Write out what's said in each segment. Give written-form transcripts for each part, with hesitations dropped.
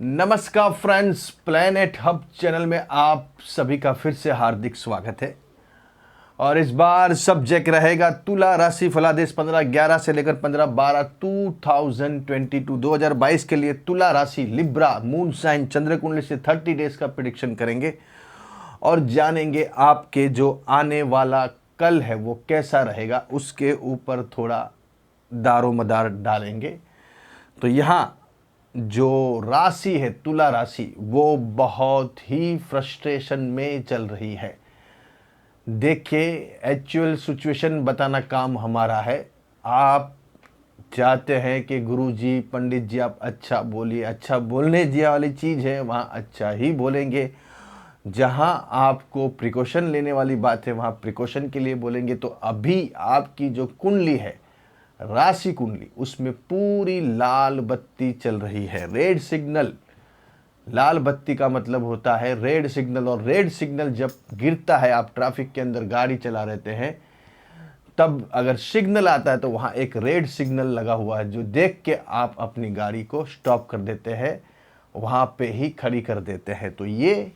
नमस्कार friends, planet hub channel में आप सभी का फिर से हार्दिक स्वागत है। और इस बार सब्जेक्ट रहेगा तुला राशि फलादेश 15/11 से लेकर 15/12 2022 के लिए तुला राशि लिब्रा मून साइन चंद्र कुंडली से 30 डेज का प्रेडिक्शन करेंगे और जानेंगे आपके जो आने वाला कल है वो कैसा रहेगा, उसके ऊपर थोड़ा दारोमदार डालेंगे। तो यहाँ जो राशि है तुला राशि वो बहुत ही फ्रस्ट्रेशन में चल रही है। देखिए, एक्चुअल सिचुएशन बताना काम हमारा है। आप चाहते हैं कि गुरुजी पंडित जी आप अच्छा बोलिए, अच्छा बोलने जी वाली चीज़ है वहाँ अच्छा ही बोलेंगे। जहाँ आपको प्रिकॉशन लेने वाली बात है वहाँ प्रिकॉशन के लिए बोलेंगे। तो अभी आपकी जो कुंडली है, राशि कुंडली, उसमें पूरी लाल बत्ती चल रही है, रेड सिग्नल। लाल बत्ती का मतलब होता है रेड सिग्नल, और रेड सिग्नल जब गिरता है, आप ट्रैफिक के अंदर गाड़ी चला रहते हैं, तब अगर सिग्नल आता है तो वहाँ एक रेड सिग्नल लगा हुआ है जो देख के आप अपनी गाड़ी को स्टॉप कर देते हैं, वहाँ पे ही खड़ी कर देते हैं। तो ये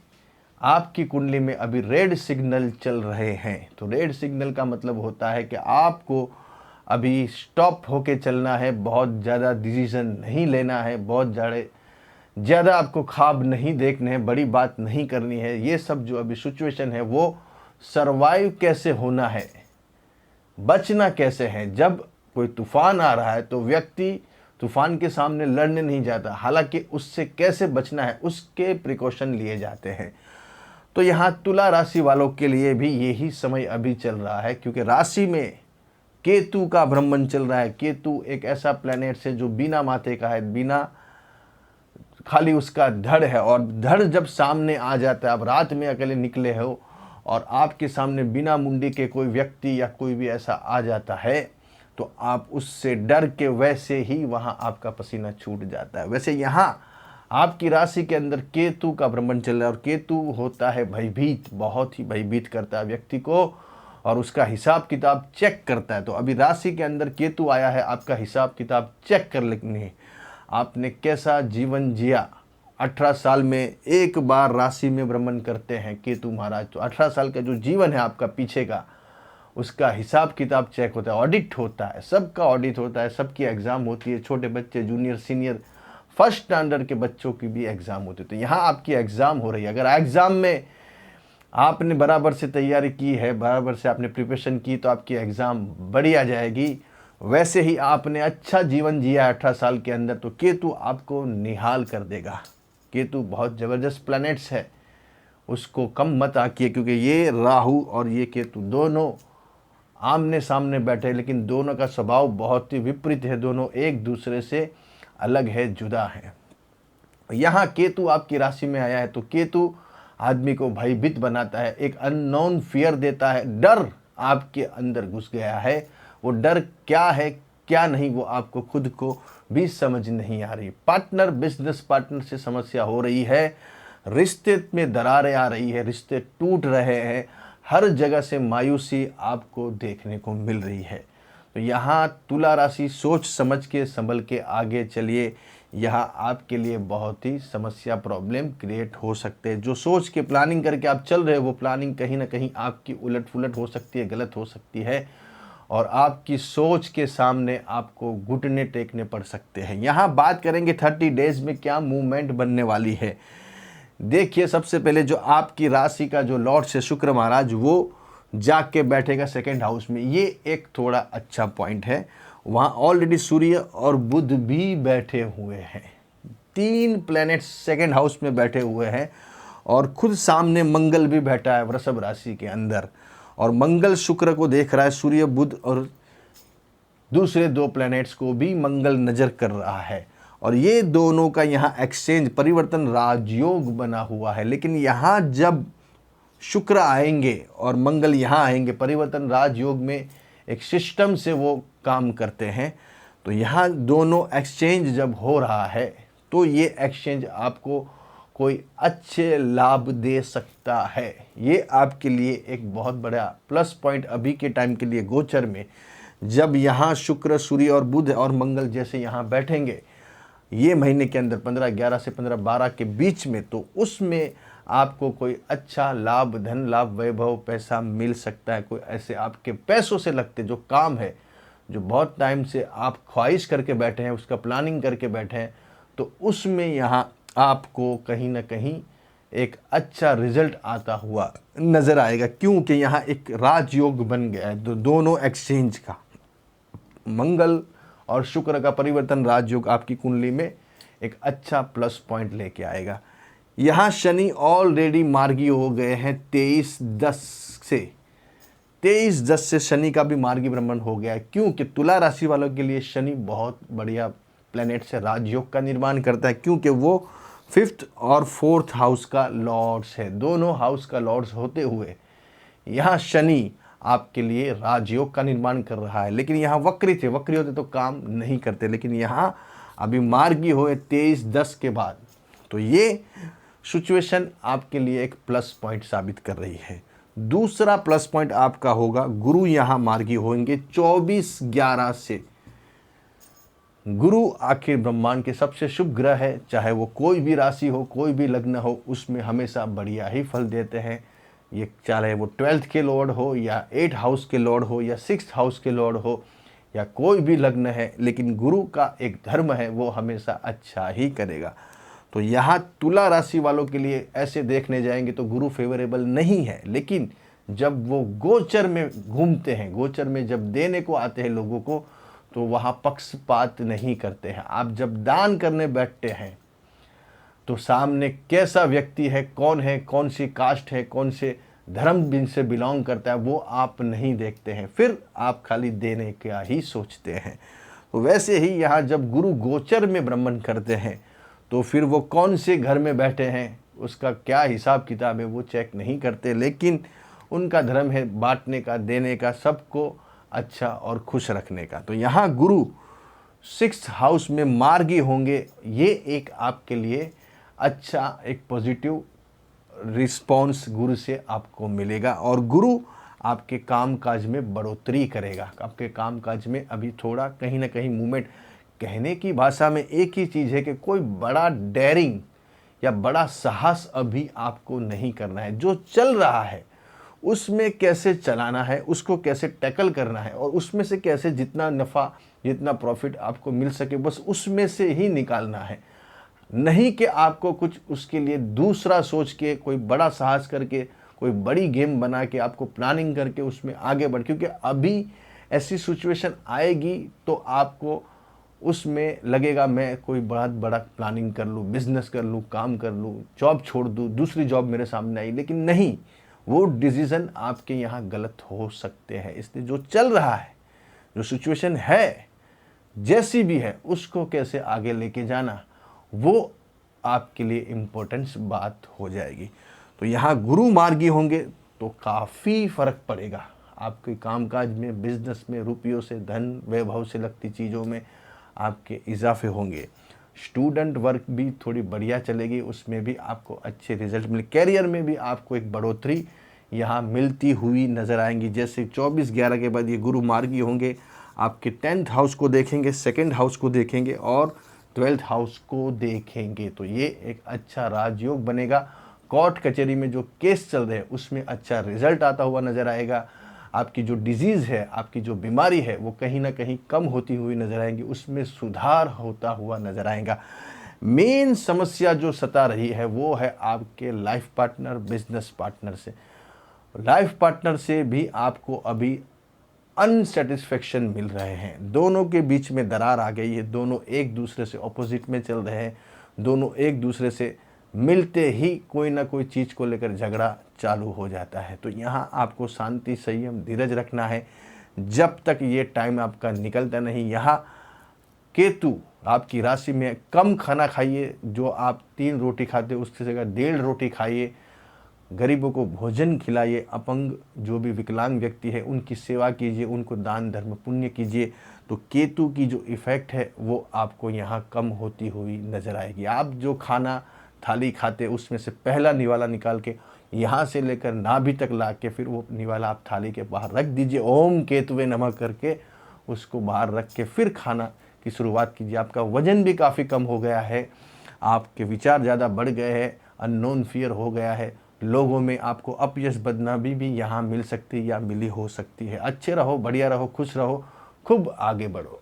आपकी कुंडली में अभी रेड सिग्नल चल रहे हैं। तो रेड सिग्नल का मतलब होता है कि आपको अभी स्टॉप होके चलना है, बहुत ज़्यादा डिसीजन नहीं लेना है, बहुत ज़्यादा आपको ख्वाब नहीं देखने हैं, बड़ी बात नहीं करनी है। ये सब जो अभी सिचुएशन है वो सरवाइव कैसे होना है, बचना कैसे है। जब कोई तूफान आ रहा है तो व्यक्ति तूफान के सामने लड़ने नहीं जाता, हालांकि उससे कैसे बचना है उसके प्रिकॉशन लिए जाते हैं। तो यहाँ तुला राशि वालों के लिए भी यही समय अभी चल रहा है, क्योंकि राशि में केतु का भ्रमण चल रहा है। केतु एक ऐसा प्लैनेट है जो बिना माथे का है, बिना खाली उसका धड़ है, और धड़ जब सामने आ जाता है, आप रात में अकेले निकले हो और आपके सामने बिना मुंडी के कोई व्यक्ति या कोई भी ऐसा आ जाता है तो आप उससे डर के वैसे ही वहाँ आपका पसीना छूट जाता है। वैसे यहाँ आपकी राशि के अंदर केतु का भ्रमण चल रहा है, और केतु होता है भयभीत, बहुत ही भयभीत करता है व्यक्ति को, और उसका हिसाब किताब चेक करता है। तो अभी राशि के अंदर केतु आया है, आपका हिसाब किताब चेक कर लेंगे आपने कैसा जीवन जिया। 18 साल में एक बार राशि में भ्रमण करते हैं केतु महाराज, तो 18 साल का जो जीवन है आपका पीछे का, उसका हिसाब किताब चेक होता है, ऑडिट होता है, सबका ऑडिट होता है, सबकी एग्ज़ाम होती है। छोटे बच्चे, जूनियर, सीनियर, फर्स्ट स्टैंडर्ड के बच्चों की भी एग्ज़ाम होती है। तो यहाँ आपकी एग्ज़ाम हो रही है। अगर एग्ज़ाम में आपने बराबर से तैयारी की है, बराबर से आपने प्रिपरेशन की, तो आपकी एग्ज़ाम बढ़िया जाएगी। वैसे ही आपने अच्छा जीवन जिया 18 साल के अंदर, तो केतु आपको निहाल कर देगा। केतु बहुत ज़बरदस्त प्लैनेट्स है, उसको कम मत आंकिए, क्योंकि ये राहु और ये केतु दोनों आमने सामने बैठे, लेकिन दोनों का स्वभाव बहुत ही विपरीत है, दोनों एक दूसरे से अलग है, जुदा है। यहाँ केतु आपकी राशि में आया है तो केतु आदमी को भयभीत बनाता है, एक अननोन फियर देता है, डर आपके अंदर घुस गया है। वो डर क्या है क्या नहीं वो आपको खुद को भी समझ नहीं आ रही। पार्टनर, बिजनेस पार्टनर से समस्या हो रही है, रिश्ते में दरारें आ रही है, रिश्ते टूट रहे हैं, हर जगह से मायूसी आपको देखने को मिल रही है। तो यहाँ तुला राशि सोच समझ के संभल के आगे चलिए। यहाँ आपके लिए बहुत ही समस्या, प्रॉब्लम क्रिएट हो सकते हैं। जो सोच के प्लानिंग करके आप चल रहे हो वो प्लानिंग कहीं ना कहीं आपकी उलट पुलट हो सकती है, गलत हो सकती है, और आपकी सोच के सामने आपको घुटने टेकने पड़ सकते हैं। यहाँ बात करेंगे 30 डेज में क्या मूवमेंट बनने वाली है। देखिए, सबसे पहले जो आपकी राशि का जो लॉर्ड है शुक्र महाराज, वो जाग के बैठेगा सेकंड हाउस में। ये एक थोड़ा अच्छा पॉइंट है। वहाँ ऑलरेडी सूर्य और बुध भी बैठे हुए हैं, 3 प्लैनेट्स सेकंड हाउस में बैठे हुए हैं, और खुद सामने मंगल भी बैठा है वृषभ राशि के अंदर, और मंगल शुक्र को देख रहा है, सूर्य बुध और दूसरे 2 प्लैनेट्स को भी मंगल नज़र कर रहा है, और ये दोनों का यहाँ एक्सचेंज, परिवर्तन, राजयोग बना हुआ है। लेकिन यहाँ जब शुक्र आएंगे और मंगल यहाँ आएंगे, परिवर्तन राजयोग में एक सिस्टम से वो काम करते हैं, तो यहाँ दोनों एक्सचेंज जब हो रहा है तो ये एक्सचेंज आपको कोई अच्छे लाभ दे सकता है। ये आपके लिए एक बहुत बड़ा प्लस पॉइंट अभी के टाइम के लिए गोचर में, जब यहाँ शुक्र, सूर्य और बुध और मंगल जैसे यहाँ बैठेंगे, ये महीने के अंदर 15/11 से 15/12 के बीच में, तो उसमें आपको कोई अच्छा लाभ, धन लाभ, वैभव, पैसा मिल सकता है। कोई ऐसे आपके पैसों से लगते जो काम है, जो बहुत टाइम से आप ख्वाहिश करके बैठे हैं, उसका प्लानिंग करके बैठे हैं, तो उसमें यहाँ आपको कहीं ना कहीं एक अच्छा रिजल्ट आता हुआ नज़र आएगा, क्योंकि यहाँ एक राजयोग बन गया है। दोनों एक्सचेंज का, मंगल और शुक्र का परिवर्तन राजयोग आपकी कुंडली में एक अच्छा प्लस पॉइंट लेके आएगा। यहाँ शनि ऑलरेडी मार्गी हो गए हैं 23/10 से। 23/10 से शनि का भी मार्गी भ्रमण हो गया है, क्योंकि तुला राशि वालों के लिए शनि बहुत बढ़िया प्लैनेट से राजयोग का निर्माण करता है, क्योंकि वो 5th और 4th हाउस का लॉर्ड्स है। दोनों हाउस का लॉर्ड्स होते हुए यहाँ शनि आपके लिए राजयोग का निर्माण कर रहा है। लेकिन यहाँ वक्री थे, वक्री होते तो काम नहीं करते, लेकिन यहाँ अभी मार्गी हुए 23/10 के बाद, तो ये सिचुएशन आपके लिए एक प्लस पॉइंट साबित कर रही है। दूसरा प्लस पॉइंट आपका होगा, गुरु यहाँ मार्गी होंगे 24/11 से। गुरु आखिर ब्रह्मांड के सबसे शुभ ग्रह है, चाहे वो कोई भी राशि हो, कोई भी लग्न हो, उसमें हमेशा बढ़िया ही फल देते हैं। ये चाहे वो 12th के लॉर्ड हो, या 8th हाउस के लॉर्ड हो, या 6th हाउस के लॉर्ड हो, या कोई भी लग्न है, लेकिन गुरु का एक धर्म है, वो हमेशा अच्छा ही करेगा। तो यहाँ तुला राशि वालों के लिए ऐसे देखने जाएंगे तो गुरु फेवरेबल नहीं है, लेकिन जब वो गोचर में घूमते हैं, गोचर में जब देने को आते हैं लोगों को, तो वहाँ पक्षपात नहीं करते हैं। आप जब दान करने बैठते हैं तो सामने कैसा व्यक्ति है, कौन सी कास्ट है, कौन से धर्म से बिलोंग करता है, वो आप नहीं देखते हैं, फिर आप खाली देने का ही सोचते हैं। तो वैसे ही यहाँ जब गुरु गोचर में भ्रमण करते हैं, तो फिर वो कौन से घर में बैठे हैं, उसका क्या हिसाब किताब है, वो चेक नहीं करते, लेकिन उनका धर्म है बांटने का, देने का, सबको अच्छा और खुश रखने का। तो यहाँ गुरु 6th हाउस में मार्गी होंगे, ये एक आपके लिए अच्छा एक पॉजिटिव रिस्पॉन्स गुरु से आपको मिलेगा, और गुरु आपके कामकाज में बढ़ोतरी करेगा। आपके कामकाज में अभी थोड़ा कहीं ना कहीं मूवमेंट, कहने की भाषा में एक ही चीज़ है कि कोई बड़ा डेयरिंग या बड़ा साहस अभी आपको नहीं करना है। जो चल रहा है उसमें कैसे चलाना है, उसको कैसे टैकल करना है, और उसमें से कैसे जितना नफ़ा, जितना प्रॉफिट आपको मिल सके, बस उसमें से ही निकालना है। नहीं कि आपको कुछ उसके लिए दूसरा सोच के, कोई बड़ा साहस करके, कोई बड़ी गेम बना के, आपको प्लानिंग करके उसमें आगे बढ़, क्योंकि अभी ऐसी सिचुएशन आएगी तो आपको उसमें लगेगा मैं कोई बहुत बड़ा प्लानिंग कर लूँ, बिजनेस कर लूँ, काम कर लूँ, जॉब छोड़ दूँ, दूसरी जॉब मेरे सामने आई, लेकिन नहीं, वो डिसीज़न आपके यहाँ गलत हो सकते हैं। इसलिए जो चल रहा है, जो सिचुएशन है, जैसी भी है, उसको कैसे आगे लेके जाना, वो आपके लिए इम्पोर्टेंस बात हो जाएगी। तो यहाँ गुरु मार्गी होंगे तो काफ़ी फ़र्क पड़ेगा आपके कामकाज में, बिजनेस में, रुपयों से, धन वैभव से लगती चीज़ों में आपके इजाफे होंगे। स्टूडेंट वर्क भी थोड़ी बढ़िया चलेगी, उसमें भी आपको अच्छे रिजल्ट मिले। कैरियर में भी आपको एक बढ़ोतरी यहाँ मिलती हुई नज़र आएंगी। जैसे 24/11 के बाद ये गुरु मार्गी होंगे, आपके 10th हाउस को देखेंगे, 2nd हाउस को देखेंगे और 12th हाउस को देखेंगे, तो ये एक अच्छा राजयोग बनेगा। कोर्ट कचहरी में जो केस चल रहे हैं उसमें अच्छा रिजल्ट आता हुआ नज़र आएगा। आपकी जो डिजीज़ है, आपकी जो बीमारी है, वो कहीं ना कहीं कम होती हुई नज़र आएंगी, उसमें सुधार होता हुआ नज़र आएगा। मेन समस्या जो सता रही है वो है आपके लाइफ पार्टनर, बिजनेस पार्टनर से। लाइफ पार्टनर से भी आपको अभी अनसेटिस्फेक्शन मिल रहे हैं, दोनों के बीच में दरार आ गई है, दोनों एक दूसरे से ऑपोजिट में चल रहे हैं, दोनों एक दूसरे से मिलते ही कोई ना कोई चीज़ को लेकर झगड़ा चालू हो जाता है। तो यहाँ आपको शांति, संयम, धीरज रखना है जब तक ये टाइम आपका निकलता नहीं। यहाँ केतु आपकी राशि में, कम खाना खाइए, जो आप 3 रोटी खाते उसकी जगह 1.5 रोटी खाइए, गरीबों को भोजन खिलाइए, अपंग जो भी विकलांग व्यक्ति है उनकी सेवा कीजिए, उनको दान धर्म पुण्य कीजिए। तो केतु की जो इफ़ेक्ट है वो आपको यहाँ कम होती हुई नज़र आएगी। आप जो खाना थाली खाते उसमें से पहला निवाला निकाल के यहाँ से लेकर नाभि तक ला के फिर वो निवाला आप थाली के बाहर रख दीजिए, ओम केतुवे नमः करके उसको बाहर रख के फिर खाना की शुरुआत कीजिए। आपका वजन भी काफ़ी कम हो गया है, आपके विचार ज़्यादा बढ़ गए हैं, अननोन फियर हो गया है, लोगों में आपको अपयश बदनामी भी यहाँ मिल सकती है या मिली हो सकती है। अच्छे रहो, बढ़िया रहो, खुश रहो, खूब आगे बढ़ो।